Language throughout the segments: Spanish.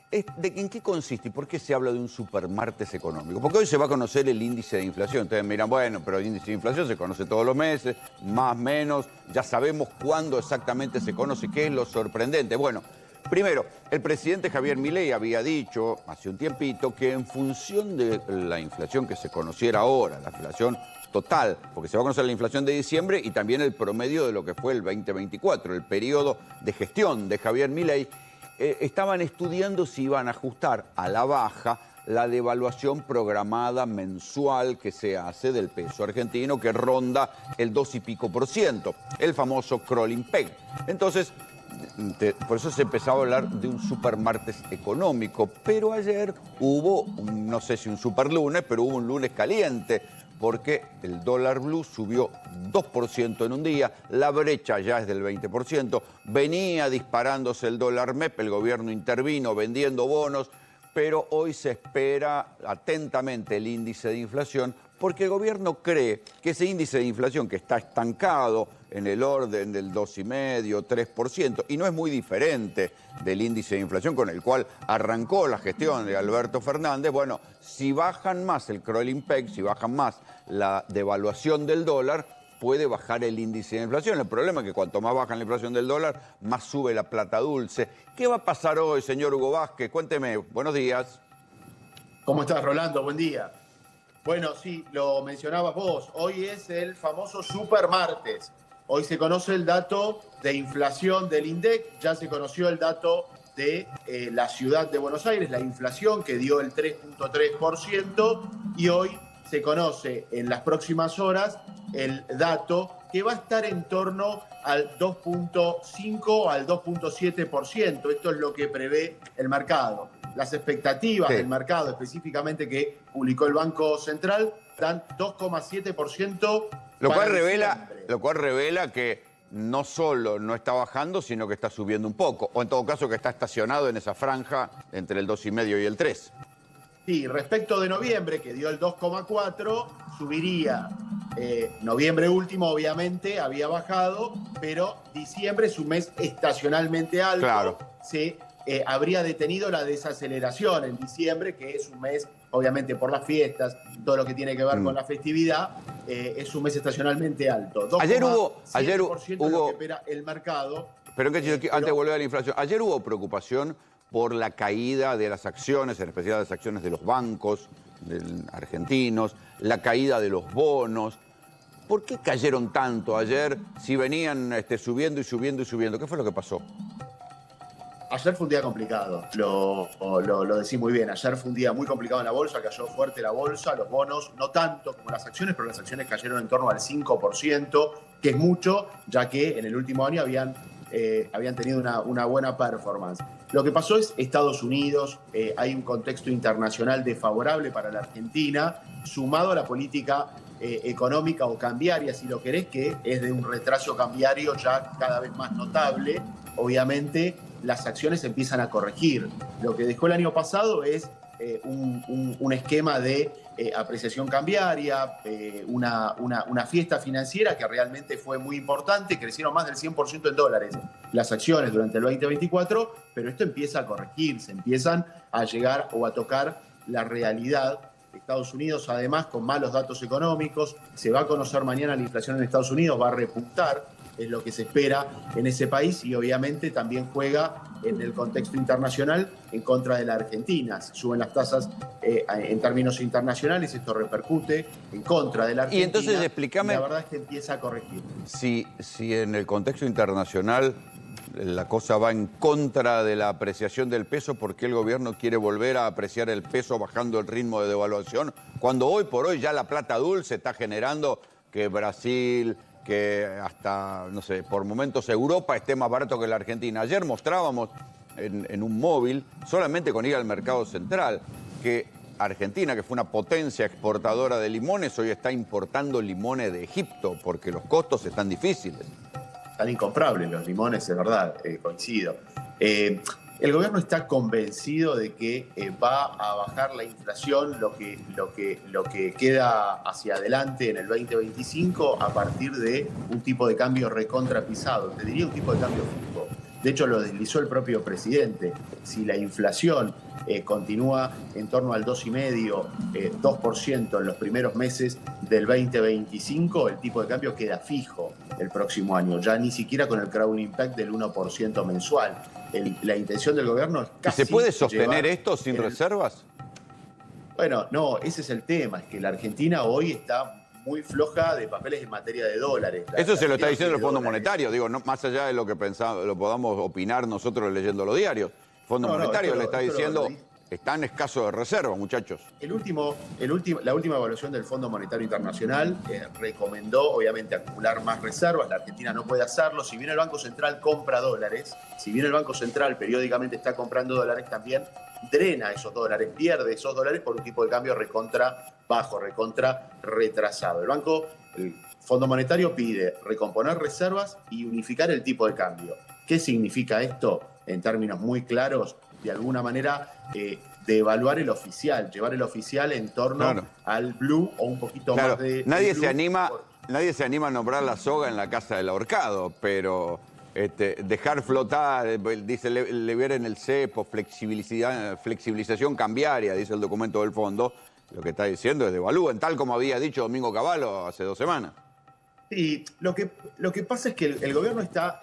¿En qué consiste y por qué se habla de un supermartes económico? Porque hoy se va a conocer el índice de inflación. Ustedes miran, bueno, pero el índice de inflación se conoce todos los meses, más o menos, ya sabemos cuándo exactamente se conoce, qué es lo sorprendente. Bueno, primero, el presidente Javier Milei había dicho hace un tiempito que en función de la inflación que se conociera ahora, la inflación total, porque se va a conocer la inflación de diciembre y también el promedio de lo que fue el 2024, el periodo de gestión de Javier Milei, estaban estudiando si iban a ajustar a la baja la devaluación programada mensual que se hace del peso argentino, que ronda el 2 y pico por ciento, el famoso crawling peg. Entonces, por eso se empezaba a hablar de un supermartes económico, pero ayer hubo, no sé si un superlunes, pero hubo un lunes caliente, porque el dólar blue subió 2% en un día, la brecha ya es del 20%, venía disparándose el dólar MEP, el gobierno intervino vendiendo bonos, pero hoy se espera atentamente el índice de inflación, porque el gobierno cree que ese índice de inflación que está estancado en el orden del 2,5%, 3%, y no es muy diferente del índice de inflación con el cual arrancó la gestión de Alberto Fernández, bueno, si bajan más el crawling peg, si bajan más la devaluación del dólar, puede bajar el índice de inflación. El problema es que cuanto más baja la inflación del dólar, más sube la plata dulce. ¿Qué va a pasar hoy, señor Hugo Vázquez? Cuénteme. Buenos días. ¿Cómo estás, Rolando? Buen día. Bueno, sí, lo mencionabas vos. Hoy es el famoso supermartes. Hoy se conoce el dato de inflación del INDEC, ya se conoció el dato de la ciudad de Buenos Aires, la inflación que dio el 3,3%, y hoy se conoce en las próximas horas el dato que va a estar en torno al 2,5 al 2,7%. Esto es lo que prevé el mercado. Las expectativas del mercado, específicamente que publicó el Banco Central, dan 2,7%. Lo cual revela que no solo no está bajando, sino que está subiendo un poco. O en todo caso que está estacionado en esa franja entre el 2,5 y el 3. Sí, respecto de noviembre, que dio el 2,4, subiría. Noviembre último, obviamente, había bajado, pero diciembre es un mes estacionalmente alto. Claro. Se habría detenido la desaceleración en diciembre, que es un mes, obviamente, por las fiestas, todo lo que tiene que ver con la festividad, es un mes estacionalmente alto. Ayer hubo lo que espera el mercado. Pero antes de volver a la inflación, ayer hubo preocupación por la caída de las acciones, en especial las acciones de los bancos argentinos, la caída de los bonos. ¿Por qué cayeron tanto ayer si venían subiendo y subiendo y subiendo? ¿Qué fue lo que pasó? Ayer fue un día complicado, lo decís muy bien. Ayer fue un día muy complicado en la bolsa, cayó fuerte la bolsa, los bonos, no tanto como las acciones, pero las acciones cayeron en torno al 5%, que es mucho, ya que en el último año habían tenido una buena performance. Lo que pasó es Estados Unidos, hay un contexto internacional desfavorable para la Argentina, sumado a la política económica o cambiaria, si lo querés, que es de un retraso cambiario ya cada vez más notable. Obviamente las acciones empiezan a corregir. Lo que dejó el año pasado es un esquema de apreciación cambiaria, una fiesta financiera que realmente fue muy importante, crecieron más del 100% en dólares las acciones durante el 2024, pero esto empieza a corregirse, empiezan a llegar o a tocar la realidad. Estados Unidos, además, con malos datos económicos, se va a conocer mañana la inflación en Estados Unidos, va a repuntar, es lo que se espera en ese país, y obviamente también juega en el contexto internacional en contra de la Argentina. Si suben las tasas en términos internacionales, esto repercute en contra de la Argentina. Y entonces explícame, la verdad es que empieza a corregir. Si en el contexto internacional la cosa va en contra de la apreciación del peso, ¿por qué el gobierno quiere volver a apreciar el peso bajando el ritmo de devaluación? Cuando hoy por hoy ya la plata dulce está generando que Brasil, que hasta, no sé, por momentos Europa esté más barato que la Argentina. Ayer mostrábamos en un móvil, solamente con ir al mercado central, que Argentina, que fue una potencia exportadora de limones, hoy está importando limones de Egipto, porque los costos están difíciles. Están incomprables los limones, es verdad, coincido. El gobierno está convencido de que va a bajar la inflación lo que queda hacia adelante en el 2025 a partir de un tipo de cambio recontrapisado, te diría un tipo de cambio fijo. De hecho, lo deslizó el propio presidente. Si la inflación continúa en torno al 2,5%, 2% en los primeros meses del 2025, el tipo de cambio queda fijo el próximo año, ya ni siquiera con el crowd impact del 1% mensual. La intención del gobierno es casi... ¿Y se puede sostener esto sin reservas? Bueno, no, ese es el tema, es que la Argentina hoy está muy floja de papeles en materia de dólares. Eso se lo está diciendo el Fondo Monetario, digo, no, más allá de lo que pensamos, lo podamos opinar nosotros leyendo los diarios. El Fondo Monetario le está diciendo, están escasos de reservas, muchachos. La última evaluación del Fondo Monetario Internacional recomendó, obviamente, acumular más reservas. La Argentina no puede hacerlo. Si bien el Banco Central compra dólares, si bien el Banco Central periódicamente está comprando dólares, también drena esos dólares, pierde esos dólares por un tipo de cambio recontra bajo, recontra retrasado. El Fondo Monetario pide recomponer reservas y unificar el tipo de cambio. ¿Qué significa esto? En términos muy claros, de alguna manera, devaluar el oficial, llevar el oficial en torno al blue o un poquito más de... Nadie se anima a nombrar la soga en la casa del ahorcado, pero dejar flotar, dice, liberen el cepo, flexibilización cambiaria, dice el documento del fondo, lo que está diciendo es devalúen, tal como había dicho Domingo Cavallo hace 2 semanas. Sí, lo que pasa es que el gobierno está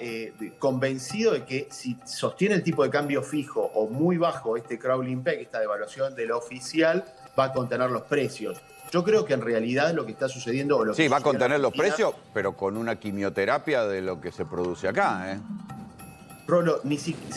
convencido de que si sostiene el tipo de cambio fijo o muy bajo este crawling peg, esta devaluación del oficial, va a contener los precios. Yo creo que en realidad lo que está sucediendo... O lo sí, que va a contener los precios, pero con una quimioterapia de lo que se produce acá, ¿eh? Rolo,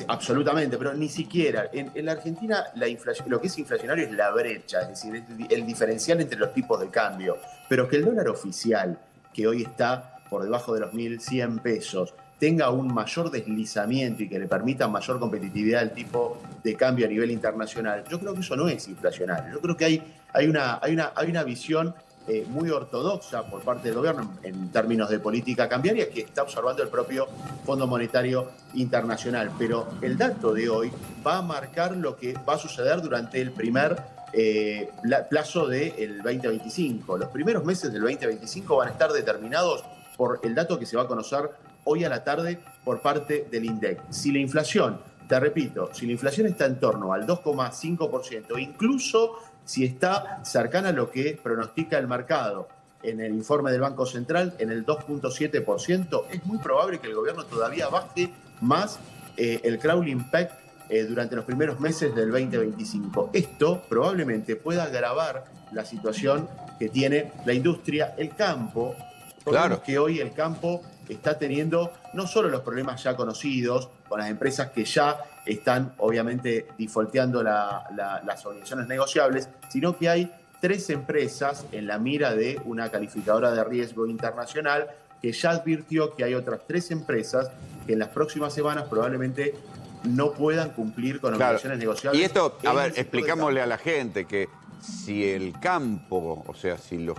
absolutamente, pero ni siquiera. En la Argentina la inflación, lo que es inflacionario es la brecha, es decir, el diferencial entre los tipos de cambio. Pero que el dólar oficial, que hoy está por debajo de los 1.100 pesos, tenga un mayor deslizamiento y que le permita mayor competitividad al tipo de cambio a nivel internacional, yo creo que eso no es inflacionario. Yo creo que hay una visión muy ortodoxa por parte del gobierno en términos de política cambiaria que está observando el propio Fondo Monetario Internacional. Pero el dato de hoy va a marcar lo que va a suceder durante el primer plazo del 2025. Los primeros meses del 2025 van a estar determinados por el dato que se va a conocer hoy a la tarde por parte del INDEC. Si la inflación, te repito, si la inflación está en torno al 2,5%, incluso si está cercana a lo que pronostica el mercado en el informe del Banco Central, en el 2,7%, es muy probable que el gobierno todavía baje más el crawling peg durante los primeros meses del 2025. Esto probablemente pueda agravar la situación que tiene la industria, el campo. Claro que hoy el campo está teniendo no solo los problemas ya conocidos con las empresas que ya están obviamente defaulteando las obligaciones negociables, sino que hay 3 empresas en la mira de una calificadora de riesgo internacional que ya advirtió que hay otras 3 empresas que en las próximas semanas probablemente no puedan cumplir con obligaciones negociables. Y esto, a ver, explicámosle a la gente que si el campo, o sea, si los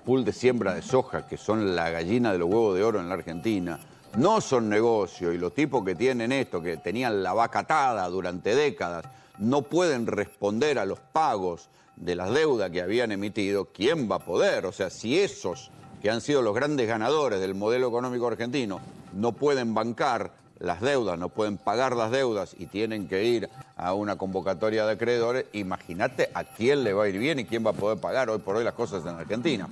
pools de siembra de soja, que son la gallina de los huevos de oro en la Argentina, no son negocio y los tipos que tienen esto, que tenían la vaca atada durante décadas, no pueden responder a los pagos de las deudas que habían emitido, ¿quién va a poder? O sea, si esos que han sido los grandes ganadores del modelo económico argentino no pueden bancar las deudas, no pueden pagar las deudas y tienen que ir a una convocatoria de acreedores, imagínate a quién le va a ir bien y quién va a poder pagar hoy por hoy las cosas en Argentina.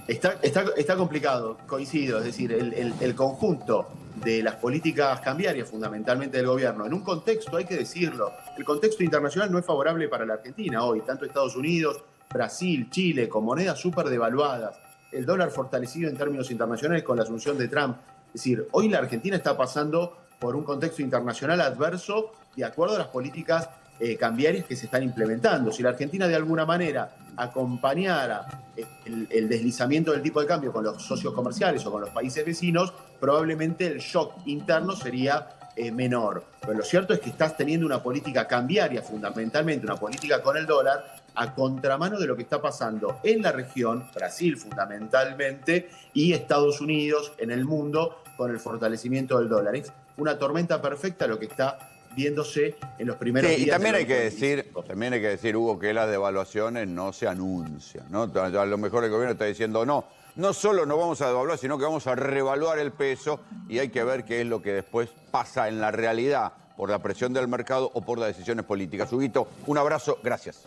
Está complicado, coincido, es decir, el conjunto de las políticas cambiarias fundamentalmente del gobierno, en un contexto, hay que decirlo, el contexto internacional no es favorable para la Argentina hoy, tanto Estados Unidos, Brasil, Chile, con monedas súper devaluadas, el dólar fortalecido en términos internacionales con la asunción de Trump. Es decir, hoy la Argentina está pasando por un contexto internacional adverso de acuerdo a las políticas cambiarias que se están implementando. Si la Argentina de alguna manera acompañara el deslizamiento del tipo de cambio con los socios comerciales o con los países vecinos, probablemente el shock interno sería menor. Pero lo cierto es que estás teniendo una política cambiaria, fundamentalmente una política con el dólar, a contramano de lo que está pasando en la región, Brasil fundamentalmente, y Estados Unidos en el mundo con el fortalecimiento del dólar. Es una tormenta perfecta lo que está viéndose en los primeros días. Y también hay que decir, Hugo, que las devaluaciones no se anuncian, ¿no? A lo mejor el gobierno está diciendo, no, no solo no vamos a devaluar, sino que vamos a revaluar el peso y hay que ver qué es lo que después pasa en la realidad por la presión del mercado o por las decisiones políticas. Huguito, un abrazo, gracias.